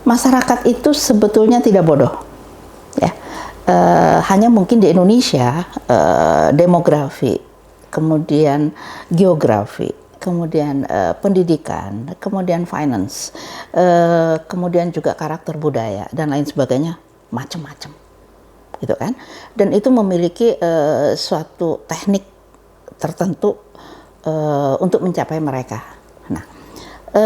Masyarakat itu sebetulnya tidak bodoh, ya. Hanya mungkin di Indonesia demografi, kemudian geografi, kemudian pendidikan, kemudian finance, kemudian juga karakter budaya dan lain sebagainya, macam-macam, gitu kan? Dan itu memiliki suatu teknik tertentu untuk mencapai mereka. Nah,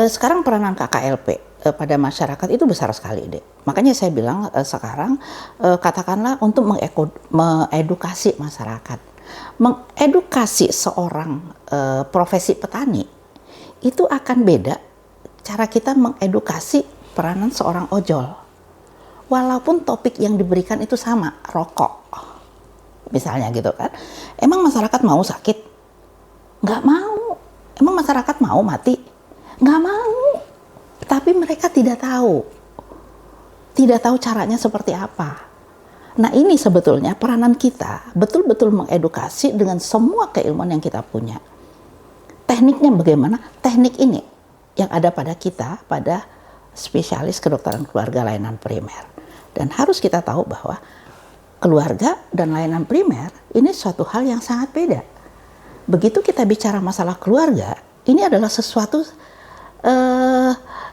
sekarang peranan KKLP pada masyarakat itu besar sekali, deh. Makanya saya bilang sekarang katakanlah untuk mengedukasi masyarakat, mengedukasi seorang profesi petani itu akan beda cara kita mengedukasi peranan seorang ojol. Walaupun topik yang diberikan itu sama, rokok, misalnya gitu kan. Emang masyarakat mau sakit? Nggak mau. Emang masyarakat mau mati? Nggak mau. Tapi mereka tidak tahu caranya seperti apa. Nah, ini sebetulnya peranan kita betul-betul mengedukasi dengan semua keilmuan yang kita punya. Tekniknya bagaimana? Teknik ini yang ada pada kita, pada spesialis kedokteran keluarga layanan primer. Dan harus kita tahu bahwa keluarga dan layanan primer ini suatu hal yang sangat beda. Begitu kita bicara masalah keluarga, ini adalah sesuatu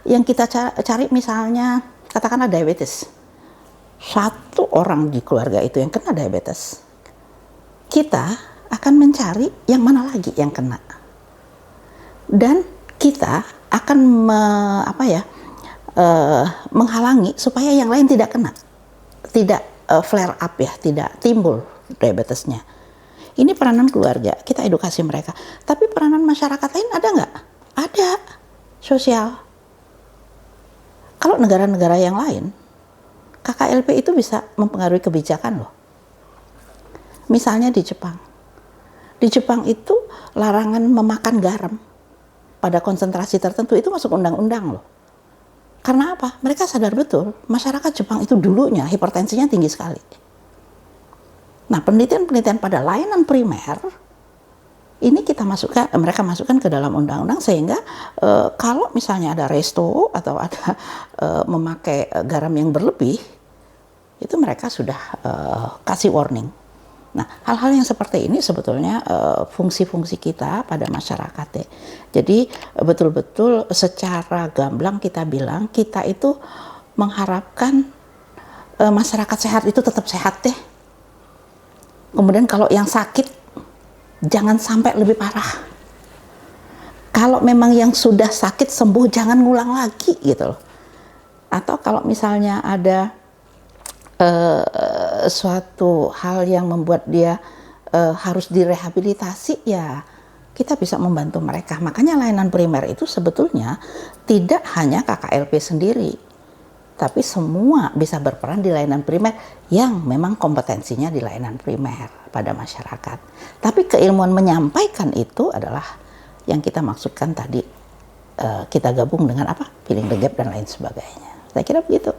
yang kita cari, misalnya katakanlah diabetes. Satu orang di keluarga itu yang kena diabetes, kita akan mencari yang mana lagi yang kena, dan kita akan menghalangi supaya yang lain tidak kena, tidak flare up, ya, tidak timbul diabetesnya. Ini peranan keluarga, kita edukasi mereka. Tapi peranan masyarakat lain ada nggak? Ada. Sosial. Kalau negara-negara yang lain, KKLP itu bisa mempengaruhi kebijakan loh. Misalnya di Jepang. Di Jepang itu larangan memakan garam pada konsentrasi tertentu itu masuk undang-undang loh. Karena apa? Mereka sadar betul masyarakat Jepang itu dulunya hipertensinya tinggi sekali. Nah, penelitian-penelitian pada layanan primer ini mereka masukkan ke dalam undang-undang, sehingga kalau misalnya ada resto atau ada memakai garam yang berlebih, itu mereka sudah kasih warning. Nah, hal-hal yang seperti ini sebetulnya fungsi-fungsi kita pada masyarakat, ya. Jadi betul-betul secara gamblang kita bilang, kita itu mengharapkan masyarakat sehat itu tetap sehat, deh. Kemudian kalau yang sakit, jangan sampai lebih parah. Kalau memang yang sudah sakit sembuh, jangan ngulang lagi, gitu loh. Atau kalau misalnya ada suatu hal yang membuat dia harus direhabilitasi, ya kita bisa membantu mereka. Makanya layanan primer itu sebetulnya tidak hanya KKLP sendiri, tapi semua bisa berperan di layanan primer yang memang kompetensinya di layanan primer pada masyarakat. Tapi keilmuan menyampaikan itu adalah yang kita maksudkan tadi, kita gabung dengan apa? Filling the gap dan lain sebagainya. Saya kira begitu.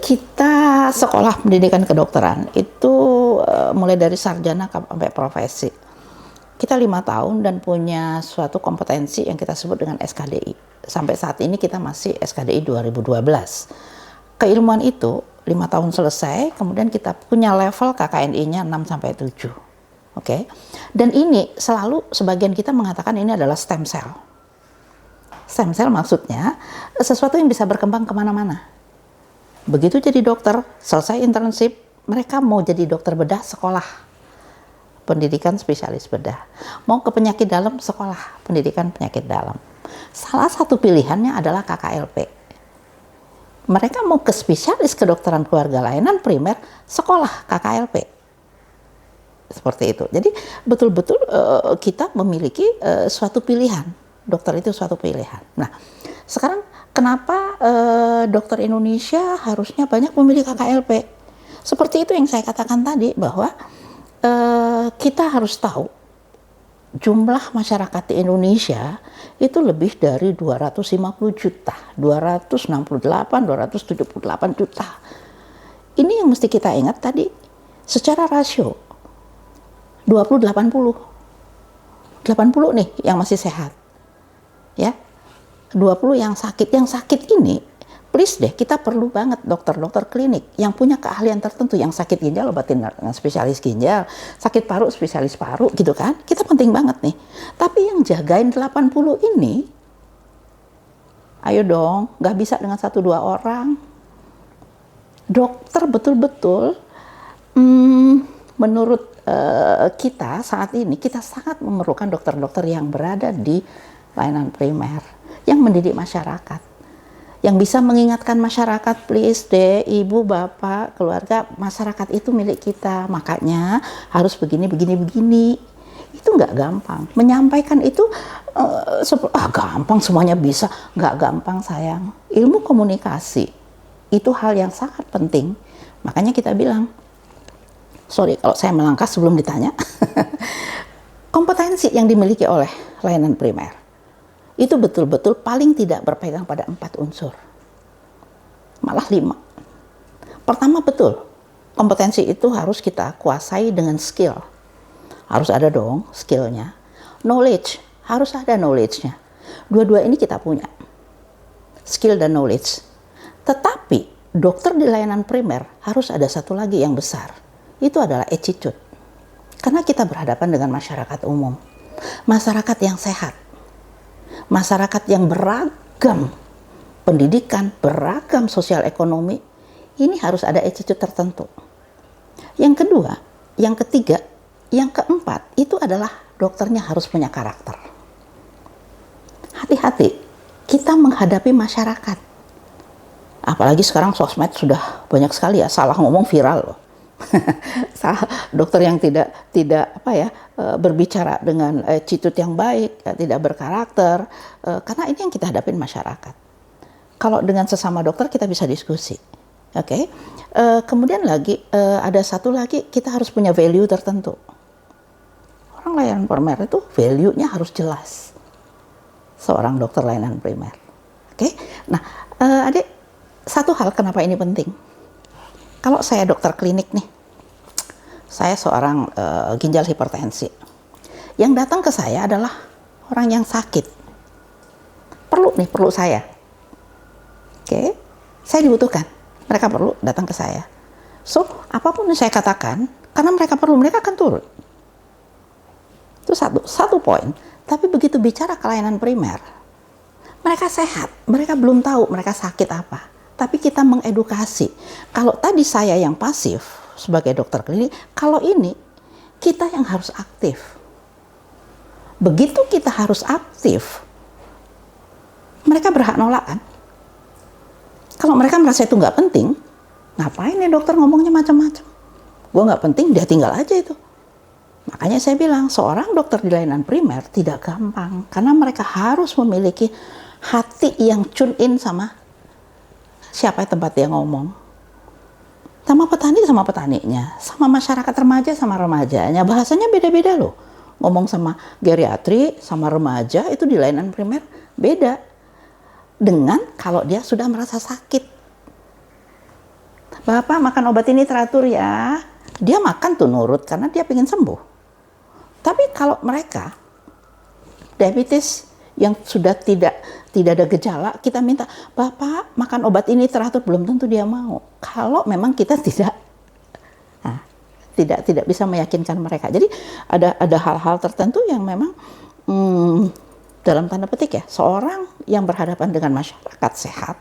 Kita sekolah pendidikan kedokteran itu mulai dari sarjana sampai profesi. Kita 5 tahun dan punya suatu kompetensi yang kita sebut dengan SKDI. Sampai saat ini kita masih SKDI 2012. Keilmuan itu 5 tahun selesai, kemudian kita punya level KKNI-nya 6-7. Oke. Dan ini selalu sebagian kita mengatakan ini adalah stem cell. Stem cell maksudnya sesuatu yang bisa berkembang kemana-mana. Begitu jadi dokter, selesai internship, mereka mau jadi dokter bedah, sekolah pendidikan spesialis bedah. Mau ke penyakit dalam, sekolah pendidikan penyakit dalam. Salah satu pilihannya adalah KKLP. Mereka mau ke spesialis kedokteran keluarga layanan primer, sekolah KKLP. Seperti itu. Jadi betul-betul kita memiliki suatu pilihan. Dokter itu suatu pilihan. Nah, sekarang kenapa dokter Indonesia harusnya banyak memilih KKLP? Seperti itu yang saya katakan tadi, bahwa kita harus tahu jumlah masyarakat di Indonesia itu lebih dari 250 juta, 268, 278 juta. Ini yang mesti kita ingat tadi, secara rasio 20-80. 80 nih yang masih sehat. ya. 20 yang sakit. Yang sakit ini, please deh, kita perlu banget dokter-dokter klinik yang punya keahlian tertentu. Yang sakit ginjal obatin dengan spesialis ginjal, sakit paru spesialis paru gitu kan. Kita penting banget nih. Tapi yang jagain 80 ini, ayo dong, nggak bisa dengan 1-2 orang. Dokter betul-betul, menurut kita saat ini, kita sangat memerlukan dokter-dokter yang berada di layanan primer, yang mendidik masyarakat, yang bisa mengingatkan masyarakat, please deh, ibu, bapak, keluarga, masyarakat itu milik kita, makanya harus begini, begini, begini. Itu nggak gampang. Menyampaikan itu gampang, semuanya bisa. Nggak gampang, sayang. Ilmu komunikasi itu hal yang sangat penting. Makanya kita bilang, sorry kalau saya melangkah sebelum ditanya, kompetensi yang dimiliki oleh layanan primer itu betul-betul paling tidak berpegang pada 4 unsur, malah 5. Pertama, betul, kompetensi itu harus kita kuasai dengan skill. Harus ada dong skillnya. Knowledge, harus ada knowledge-nya. Dua-dua ini kita punya, skill dan knowledge. Tetapi dokter di layanan primer harus ada satu lagi yang besar, itu adalah attitude. Karena kita berhadapan dengan masyarakat umum, masyarakat yang sehat, masyarakat yang beragam pendidikan, beragam sosial ekonomi. Ini harus ada attitude tertentu. Yang kedua, yang ketiga, yang keempat, itu adalah dokternya harus punya karakter. Hati-hati, kita menghadapi masyarakat. Apalagi sekarang sosmed sudah banyak sekali ya, salah ngomong viral loh. Dokter yang tidak berbicara dengan attitude yang baik, tidak berkarakter, karena ini yang kita hadapin masyarakat. Kalau dengan sesama dokter kita bisa diskusi, oke? Kemudian lagi ada satu lagi, kita harus punya value tertentu. Orang layanan primer itu value-nya harus jelas. Seorang dokter layanan primer, oke? Nah, adik, satu hal kenapa ini penting. Kalau saya dokter klinik nih, saya seorang ginjal hipertensi. Yang datang ke saya adalah orang yang sakit. Perlu saya. Oke, saya dibutuhkan. Mereka perlu datang ke saya. So, apapun yang saya katakan, karena mereka perlu, mereka akan turun. Itu satu poin. Tapi begitu bicara ke layanan primer, mereka sehat, mereka belum tahu mereka sakit apa. Tapi kita mengedukasi. Kalau tadi saya yang pasif sebagai dokter klinik, kalau ini kita yang harus aktif. Begitu kita harus aktif, mereka berhak nolak kan? Kalau mereka merasa itu nggak penting, ngapain ya dokter ngomongnya macam-macam? Gue nggak penting, dia tinggal aja itu. Makanya saya bilang, seorang dokter di layanan primer tidak gampang. Karena mereka harus memiliki hati yang tune in sama siapa tempat dia ngomong. Sama petani sama petaninya, sama masyarakat remaja sama remajanya. Bahasanya beda-beda loh. Ngomong sama geriatri, sama remaja, itu di layanan primer beda. Dengan kalau dia sudah merasa sakit. Bapak makan obat ini teratur ya. Dia makan tuh nurut karena dia pengen sembuh. Tapi kalau mereka diabetes yang sudah tidak ada gejala, kita minta, Bapak makan obat ini teratur, belum tentu dia mau. Kalau memang kita tidak bisa meyakinkan mereka. Jadi ada hal-hal tertentu yang memang dalam tanda petik ya, seorang yang berhadapan dengan masyarakat sehat,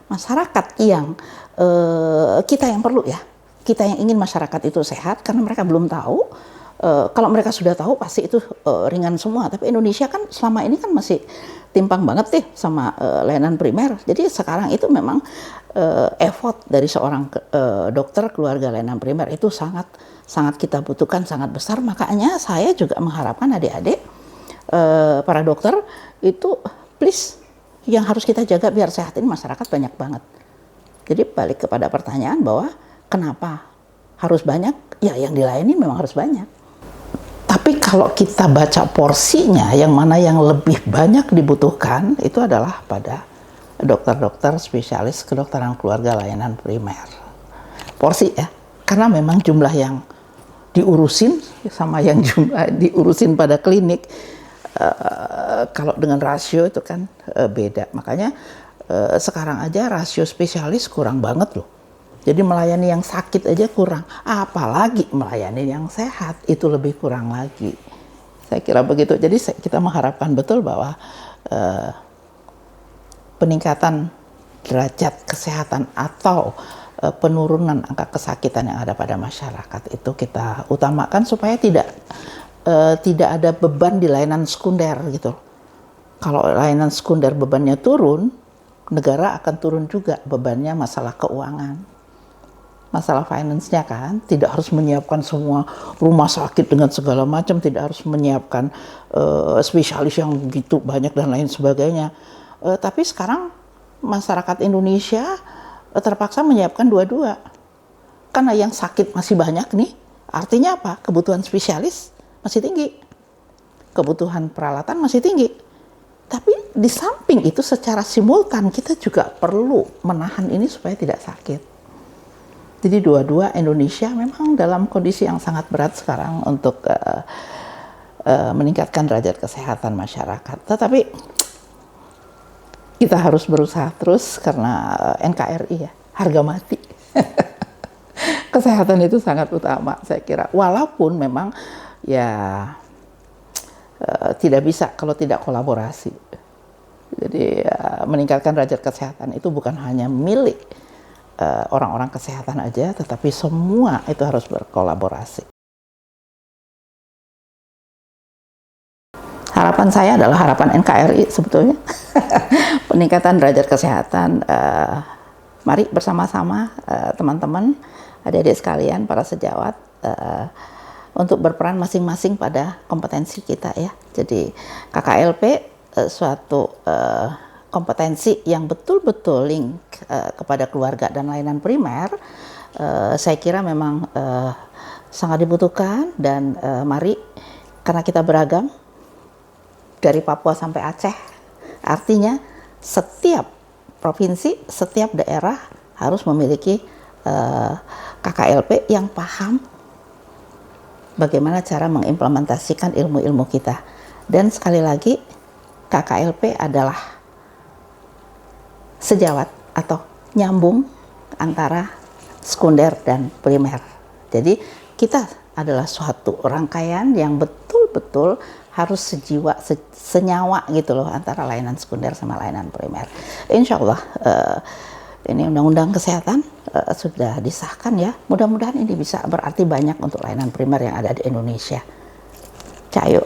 masyarakat yang kita yang perlu ya, kita yang ingin masyarakat itu sehat, karena mereka belum tahu. Kalau mereka sudah tahu pasti itu ringan semua. Tapi Indonesia kan selama ini kan masih timpang banget deh sama layanan primer. Jadi sekarang itu memang effort dari seorang dokter keluarga layanan primer itu sangat kita butuhkan, sangat besar. Makanya saya juga mengharapkan adik-adik para dokter itu please yang harus kita jaga biar sehatin masyarakat banyak banget. Jadi balik kepada pertanyaan bahwa kenapa harus banyak? Ya yang dilayani memang harus banyak. Tapi kalau kita baca porsinya, yang mana yang lebih banyak dibutuhkan, itu adalah pada dokter-dokter spesialis kedokteran keluarga layanan primer. Porsi ya, karena memang jumlah yang diurusin sama yang jumlah diurusin pada klinik Kalau dengan rasio itu kan beda. Makanya sekarang aja rasio spesialis kurang banget loh. Jadi melayani yang sakit aja kurang, apalagi melayani yang sehat itu lebih kurang lagi. Saya kira begitu. Jadi kita mengharapkan betul bahwa peningkatan derajat kesehatan atau penurunan angka kesakitan yang ada pada masyarakat itu kita utamakan supaya tidak ada beban di layanan sekunder gitu. Kalau layanan sekunder bebannya turun, negara akan turun juga bebannya, masalah keuangan, masalah finance-nya kan. Tidak harus menyiapkan semua rumah sakit dengan segala macam, tidak harus menyiapkan spesialis yang begitu banyak dan lain sebagainya. Tapi sekarang masyarakat Indonesia terpaksa menyiapkan dua-dua. Karena yang sakit masih banyak nih, artinya apa? Kebutuhan spesialis masih tinggi, kebutuhan peralatan masih tinggi. Tapi di samping itu secara simultan kita juga perlu menahan ini supaya tidak sakit. Jadi dua-dua Indonesia memang dalam kondisi yang sangat berat sekarang untuk meningkatkan derajat kesehatan masyarakat. Tetapi kita harus berusaha terus karena NKRI ya, harga mati. Kesehatan itu sangat utama saya kira. Walaupun memang ya tidak bisa kalau tidak kolaborasi. Jadi meningkatkan derajat kesehatan itu bukan hanya milik orang-orang kesehatan aja, tetapi semua itu harus berkolaborasi. Harapan saya adalah harapan NKRI sebetulnya. Peningkatan derajat kesehatan. Mari bersama-sama teman-teman, adik-adik sekalian, para sejawat, untuk berperan masing-masing pada kompetensi kita ya. Jadi KKLP suatu kompetensi yang betul-betul link kepada keluarga dan layanan primer. Saya kira memang sangat dibutuhkan dan mari, karena kita beragam dari Papua sampai Aceh, artinya setiap provinsi, setiap daerah harus memiliki KKLP yang paham bagaimana cara mengimplementasikan ilmu-ilmu kita. Dan sekali lagi, KKLP adalah sejawat atau nyambung antara sekunder dan primer. Jadi kita adalah suatu rangkaian yang betul-betul harus sejiwa, senyawa gitu loh antara layanan sekunder sama layanan primer. Insya Allah ini undang-undang kesehatan sudah disahkan ya. Mudah-mudahan ini bisa berarti banyak untuk layanan primer yang ada di Indonesia. Cayo.